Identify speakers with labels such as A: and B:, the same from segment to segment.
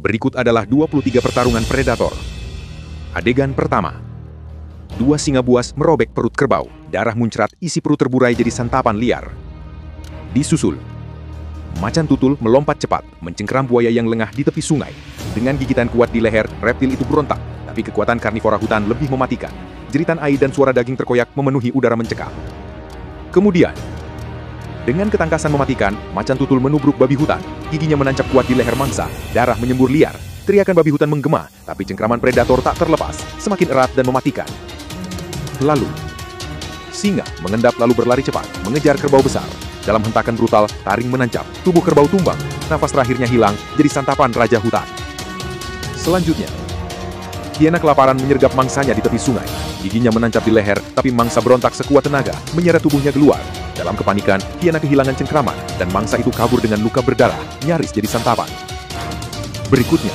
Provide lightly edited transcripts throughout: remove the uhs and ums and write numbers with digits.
A: Berikut adalah 23 pertarungan predator. Adegan pertama. Dua singa buas merobek perut kerbau. Darah muncrat, isi perut terburai jadi santapan liar. Disusul. Macan tutul melompat cepat, mencengkeram buaya yang lengah di tepi sungai. Dengan gigitan kuat di leher, reptil itu berontak. Tapi kekuatan karnivora hutan lebih mematikan. Jeritan air dan suara daging terkoyak memenuhi udara mencekam. Kemudian, dengan ketangkasan mematikan, macan tutul menubruk babi hutan. Giginya menancap kuat di leher mangsa, darah menyembur liar. Teriakan babi hutan menggema, tapi cengkraman predator tak terlepas, semakin erat dan mematikan. Lalu, singa mengendap lalu berlari cepat, mengejar kerbau besar. Dalam hentakan brutal, taring menancap, tubuh kerbau tumbang, nafas terakhirnya hilang, jadi santapan raja hutan. Selanjutnya, hiena kelaparan menyergap mangsanya di tepi sungai. Giginya menancap di leher, tapi mangsa berontak sekuat tenaga, menyeret tubuhnya keluar. Dalam kepanikan, hiena kehilangan cengkraman, dan mangsa itu kabur dengan luka berdarah, nyaris jadi santapan. Berikutnya,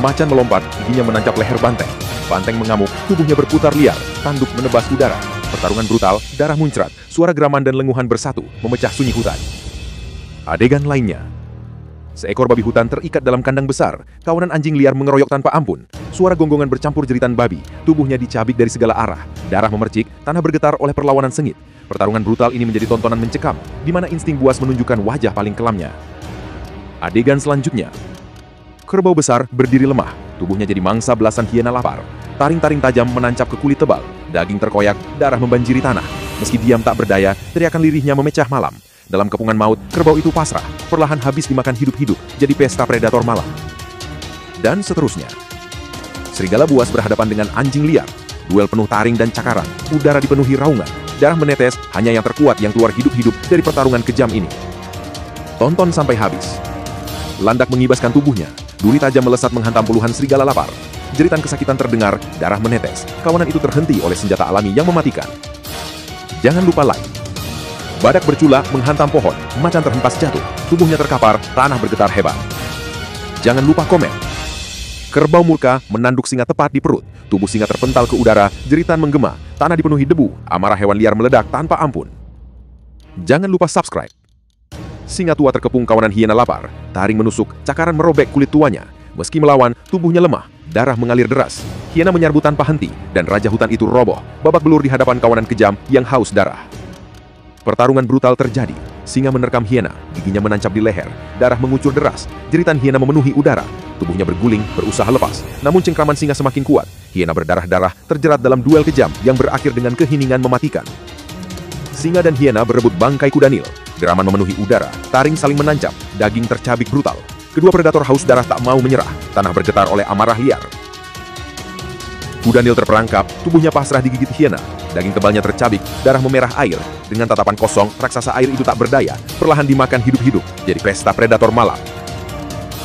A: macan melompat, giginya menancap leher banteng. Banteng mengamuk, tubuhnya berputar liar, tanduk menebas udara. Pertarungan brutal, darah muncrat, suara geraman dan lenguhan bersatu, memecah sunyi hutan. Adegan lainnya. Seekor babi hutan terikat dalam kandang besar, kawanan anjing liar mengeroyok tanpa ampun. Suara gonggongan bercampur jeritan babi, tubuhnya dicabik dari segala arah. Darah memercik, tanah bergetar oleh perlawanan sengit. Pertarungan brutal ini menjadi tontonan mencekam, di mana insting buas menunjukkan wajah paling kelamnya. Adegan selanjutnya. Kerbau besar berdiri lemah, tubuhnya jadi mangsa belasan hiena lapar. Taring-taring tajam menancap ke kulit tebal, daging terkoyak, darah membanjiri tanah. Meski diam tak berdaya, teriakan lirihnya memecah malam. Dalam kepungan maut, kerbau itu pasrah, perlahan habis dimakan hidup-hidup, jadi pesta predator malam. Dan seterusnya. Serigala buas berhadapan dengan anjing liar. Duel penuh taring dan cakaran, udara dipenuhi raungan. Darah menetes, hanya yang terkuat yang keluar hidup-hidup dari pertarungan kejam ini. Tonton sampai habis. Landak mengibaskan tubuhnya, duri tajam melesat menghantam puluhan serigala lapar. Jeritan kesakitan terdengar, darah menetes. Kawanan itu terhenti oleh senjata alami yang mematikan. Jangan lupa like. Badak bercula menghantam pohon, macan terhempas jatuh, tubuhnya terkapar, tanah bergetar hebat. Jangan lupa komen. Kerbau murka menanduk singa tepat di perut, tubuh singa terpental ke udara, jeritan menggema, tanah dipenuhi debu, amarah hewan liar meledak tanpa ampun. Jangan lupa subscribe. Singa tua terkepung kawanan hiena lapar, taring menusuk, cakaran merobek kulit tuanya. Meski melawan, tubuhnya lemah, darah mengalir deras. Hiena menyerbu tanpa henti, dan raja hutan itu roboh, babak belur di hadapan kawanan kejam yang haus darah. Pertarungan brutal terjadi. Singa menerkam hiena, giginya menancap di leher, darah mengucur deras, jeritan hiena memenuhi udara. Tubuhnya berguling, berusaha lepas. Namun cengkraman singa semakin kuat. Hiena berdarah-darah, terjerat dalam duel kejam yang berakhir dengan keheningan mematikan. Singa dan hiena berebut bangkai kudanil. Geraman memenuhi udara, taring saling menancap, daging tercabik brutal. Kedua predator haus darah tak mau menyerah, tanah bergetar oleh amarah liar. Kudanil terperangkap, tubuhnya pasrah digigit hiena. Daging tebalnya tercabik, darah memerah air. Dengan tatapan kosong, raksasa air itu tak berdaya, perlahan dimakan hidup-hidup, jadi pesta predator malam.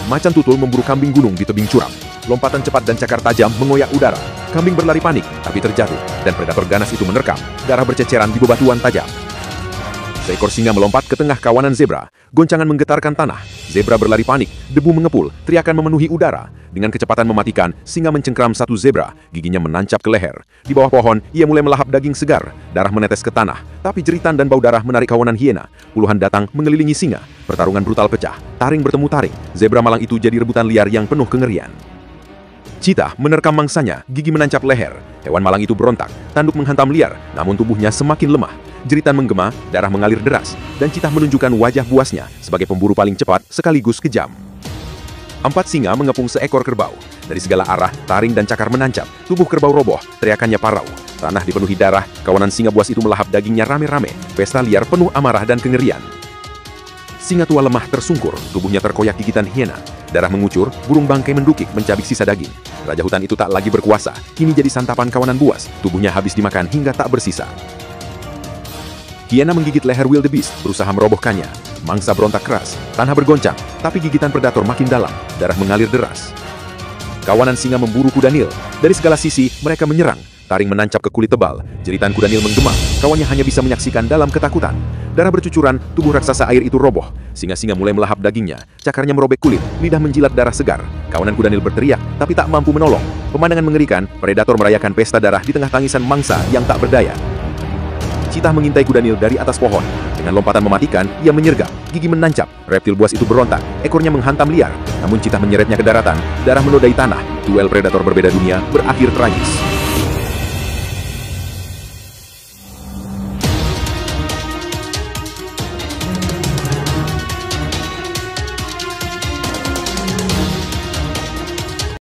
A: Macan tutul memburu kambing gunung di tebing curam. Lompatan cepat dan cakar tajam mengoyak udara. Kambing berlari panik, tapi terjatuh, dan predator ganas itu menerkam. Darah berceceran di bebatuan tajam. Seekor singa melompat ke tengah kawanan zebra. Goncangan menggetarkan tanah. Zebra berlari panik, debu mengepul, teriakan memenuhi udara. Dengan kecepatan mematikan, singa mencengkram satu zebra. Giginya menancap ke leher. Di bawah pohon, ia mulai melahap daging segar. Darah menetes ke tanah, tapi jeritan dan bau darah menarik kawanan hiena. Puluhan datang mengelilingi singa. Pertarungan brutal pecah. Taring bertemu taring. Zebra malang itu jadi rebutan liar yang penuh kengerian. Citah menerkam mangsanya, gigi menancap leher. Hewan malang itu berontak, tanduk menghantam liar, namun tubuhnya semakin lemah. Jeritan menggema, darah mengalir deras, dan citah menunjukkan wajah buasnya sebagai pemburu paling cepat sekaligus kejam. 4 singa mengepung seekor kerbau. Dari segala arah, taring dan cakar menancap, tubuh kerbau roboh, teriakannya parau. Tanah dipenuhi darah, kawanan singa buas itu melahap dagingnya rame-rame, pesta liar penuh amarah dan kengerian. Singa tua lemah tersungkur, tubuhnya terkoyak gigitan hiena. Darah mengucur, burung bangkai mendukik mencabik sisa daging. Raja hutan itu tak lagi berkuasa, kini jadi santapan kawanan buas, tubuhnya habis dimakan hingga tak bersisa. Hiena menggigit leher wildebeest, berusaha merobohkannya. Mangsa berontak keras, tanah bergoncang, tapi gigitan predator makin dalam, darah mengalir deras. Kawanan singa memburu kudanil, dari segala sisi mereka menyerang. Taring menancap ke kulit tebal, jeritan kudanil menggema, kawannya hanya bisa menyaksikan dalam ketakutan. Darah bercucuran, tubuh raksasa air itu roboh. Singa-singa mulai melahap dagingnya, cakarnya merobek kulit, lidah menjilat darah segar. Kawanan kudanil berteriak, tapi tak mampu menolong. Pemandangan mengerikan, predator merayakan pesta darah di tengah tangisan mangsa yang tak berdaya. Cheetah mengintai kuda Nil dari atas pohon. Dengan lompatan mematikan, ia menyergap, gigi menancap. Reptil buas itu berontak, ekornya menghantam liar. Namun Cheetah menyeretnya ke daratan, darah menodai tanah. Duel predator berbeda dunia berakhir tragis.